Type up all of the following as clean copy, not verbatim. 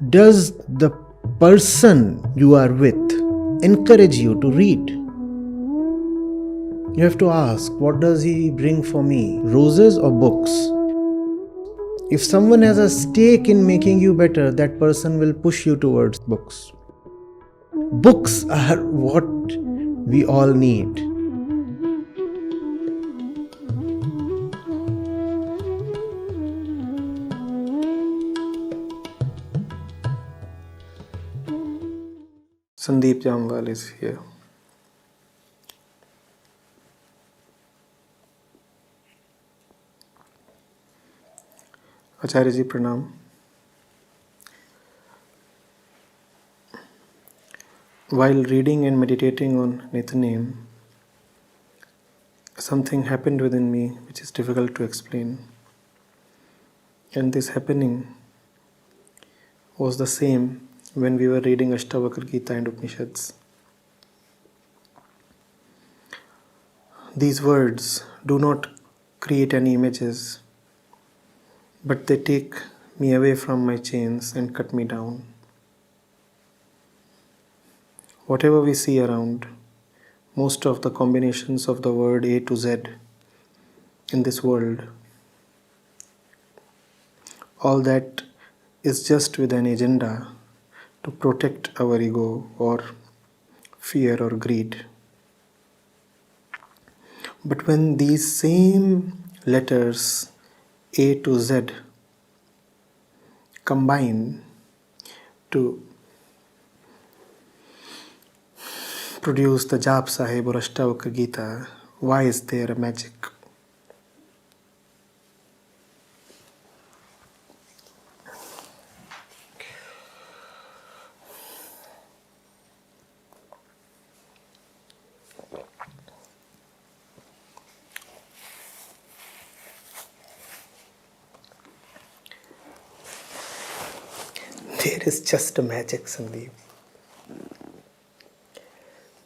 does the person you are with encourage you to read? You have to ask, what does he bring for me? Roses or books? If someone has a stake in making you better, that person will push you towards books. Books are what we all need. Sandeep Jamwal is here. Acharya ji, pranam. While reading and meditating on Nitnem, something happened within me which is difficult to explain. And this happening was the same when we were reading Ashtavakra Gita and Upanishads. These words do not create any images, but they take me away from my chains and cut me down. Whatever we see around, most of the combinations of the word A to Z in this world, all that is just with an agenda to protect our ego or fear or greed. But when these same letters A to Z combine to produce the Jap Sahib or Ashtavakra Gita, why is there a magic? There is just a magic, Sandeep.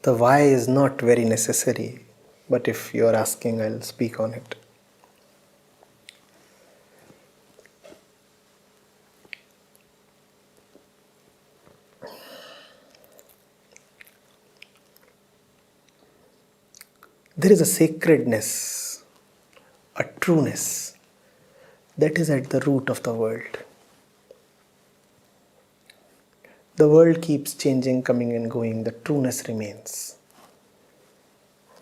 The why is not very necessary, but if you are asking, I'll speak on it. There is a sacredness, a trueness that is at the root of the world. The world keeps changing, coming and going. The trueness remains.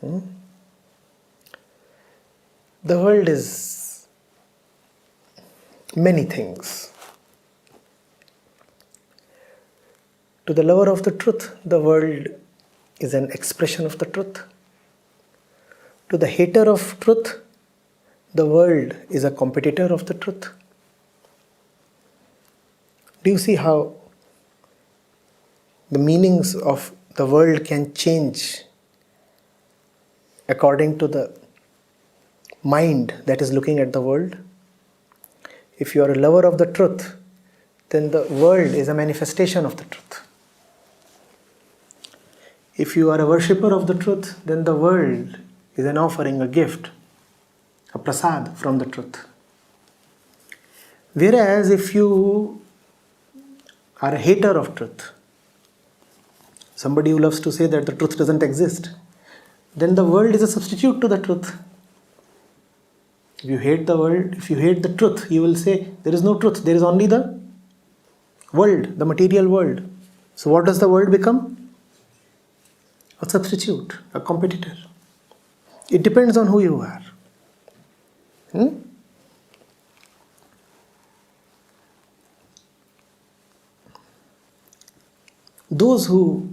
The world is many things. To the lover of the truth, the world is an expression of the truth. To the hater of truth, the world is a competitor of the truth. Do you see how the meanings of the world can change according to the mind that is looking at the world? If you are a lover of the truth, then the world is a manifestation of the truth. If you are a worshipper of the truth, then the world is an offering, a gift, a prasad from the truth. Whereas if you are a hater of truth, somebody who loves to say that the truth doesn't exist, then the world is a substitute to the truth. If you hate the world, if you hate the truth, you will say there is no truth, there is only the world, the material world. So what does the world become? A substitute, a competitor. It depends on who you are. Those who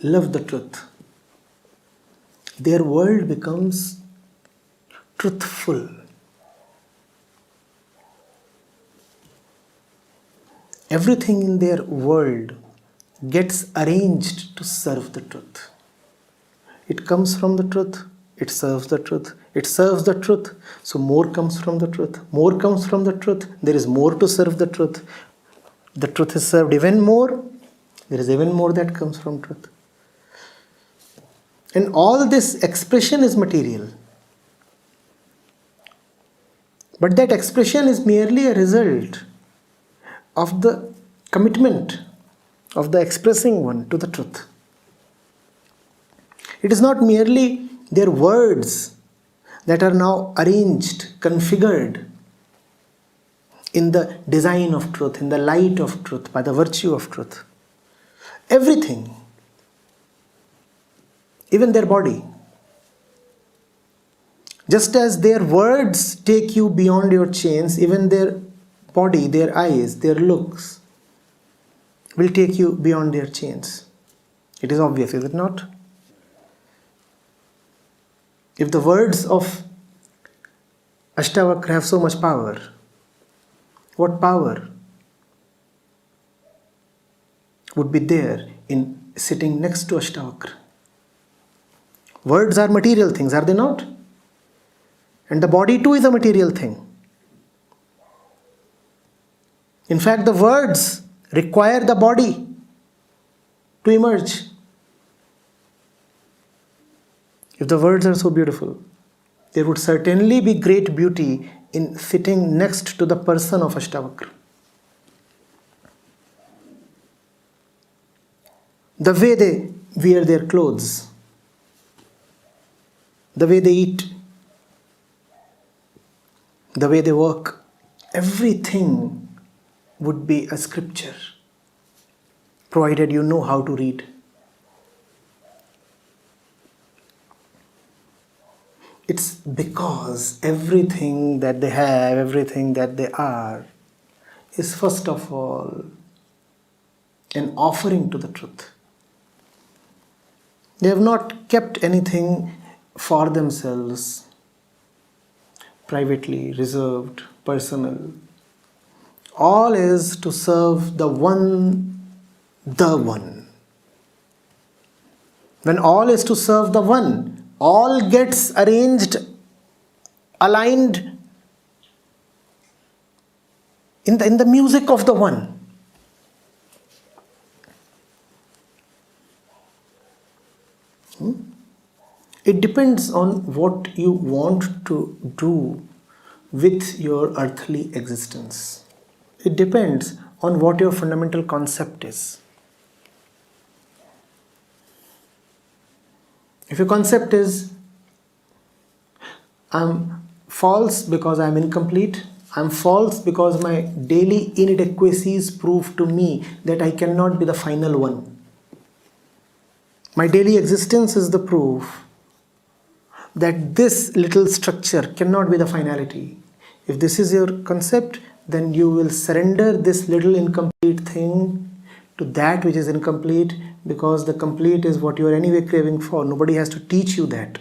love the truth, their world becomes truthful. Everything in their world gets arranged to serve the truth. It comes from the truth, it serves the truth, it serves the truth, so more comes from the truth, more comes from the truth, there is more to serve the truth. The truth is served even more, there is even more that comes from truth. And all this expression is material. But that expression is merely a result of the commitment of the expressing one to the truth. It is not merely their words that are now arranged, configured in the design of truth, in the light of truth, by the virtue of truth. Everything, even their body. Just as their words take you beyond your chains, even their body, their eyes, their looks will take you beyond their chains. It is obvious, is it not? If the words of Ashtavakra have so much power, what power would be there in sitting next to Ashtavakra? Words are material things, are they not? And the body too is a material thing. In fact, the words require the body to emerge. If the words are so beautiful, there would certainly be great beauty in sitting next to the person of Ashtavakra. The way they wear their clothes, the way they eat, the way they work, everything would be a scripture, provided you know how to read. It's because everything that they have, everything that they are, is first of all an offering to the truth. They have not kept anything for themselves, privately, reserved, personal. All is to serve the one. When all is to serve the one, all gets arranged, aligned in the music of the one. It depends on what you want to do with your earthly existence. It depends on what your fundamental concept is. If your concept is, I'm false because I'm incomplete, I'm false because my daily inadequacies prove to me that I cannot be the final one. My daily existence is the proof that this little structure cannot be the finality. If this is your concept, then you will surrender this little incomplete thing to that which is incomplete, because the complete is what you are anyway craving for. Nobody has to teach you that.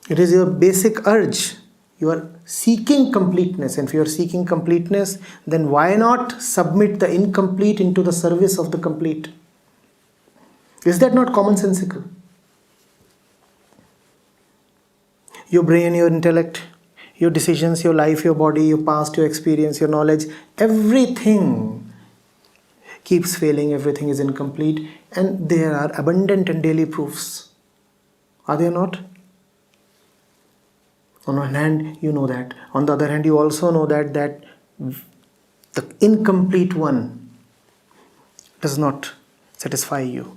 It is your basic urge. You are seeking completeness, and if you are seeking completeness, then why not submit the incomplete into the service of the complete? Is that not commonsensical? Your brain, your intellect, your decisions, your life, your body, your past, your experience, your knowledge, everything keeps failing, everything is incomplete, and there are abundant and daily proofs. Are there not? On one hand, you know that. On the other hand, you also know that the incomplete one does not satisfy you.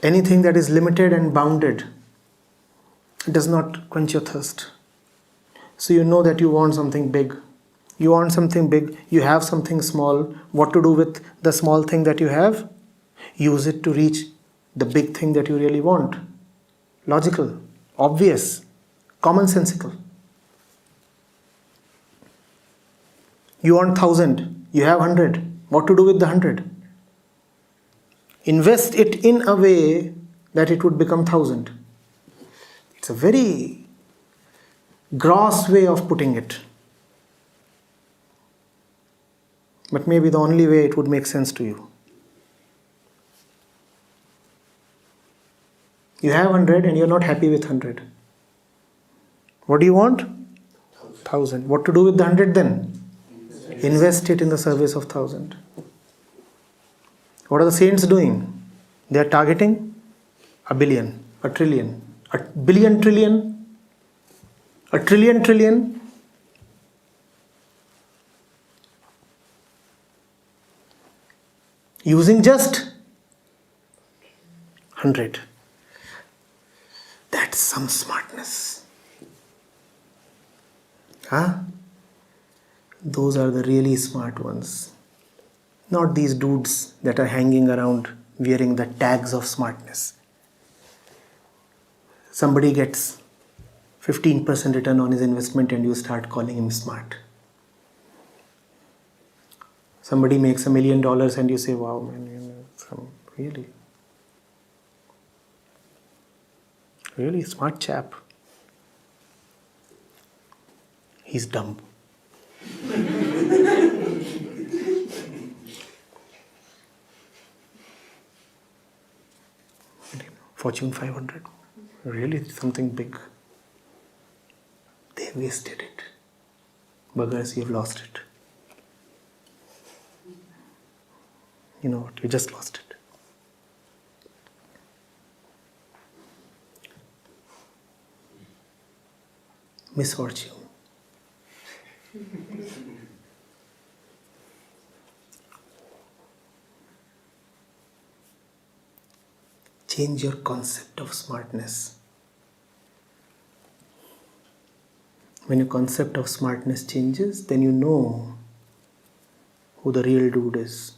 Anything that is limited and bounded does not quench your thirst. So you know that you want something big. You want something big, you have something small. What to do with the small thing that you have? Use it to reach the big thing that you really want. Logical, obvious, commonsensical. You want 1,000, you have 100. What to do with the 100? Invest it in a way that it would become 1,000. It's a very gross way of putting it. But maybe the only way it would make sense to you. You have 100 and you're not happy with 100. What do you want? 1,000. What to do with the 100 then? Invest it in the service of 1,000. What are the saints doing? They are targeting 1 billion, 1 trillion, 1 billion trillion, 1 trillion trillion. using just 100. That's some smartness. Huh? Those are the really smart ones. Not these dudes that are hanging around wearing the tags of smartness. Somebody gets 15% return on his investment and you start calling him smart. Somebody makes $1 million and you say, wow, man, really smart chap. He's dumb. Fortune 500. Really something big. They wasted it. Buggers, you've lost it. You know what? You just lost it. Misfortune. Change your concept of smartness. When your concept of smartness changes, then you know who the real dude is.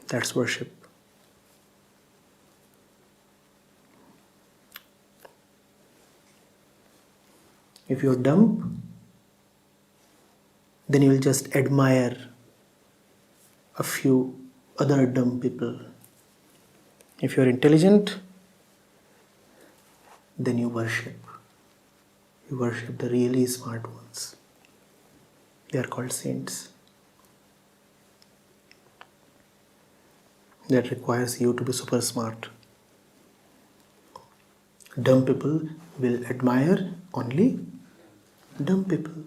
That's worship. If you're dumb, then you'll just admire a few other dumb people. If you're intelligent, then you worship. You worship the really smart ones. They are called saints. That requires you to be super smart. Dumb people will admire only dumb people.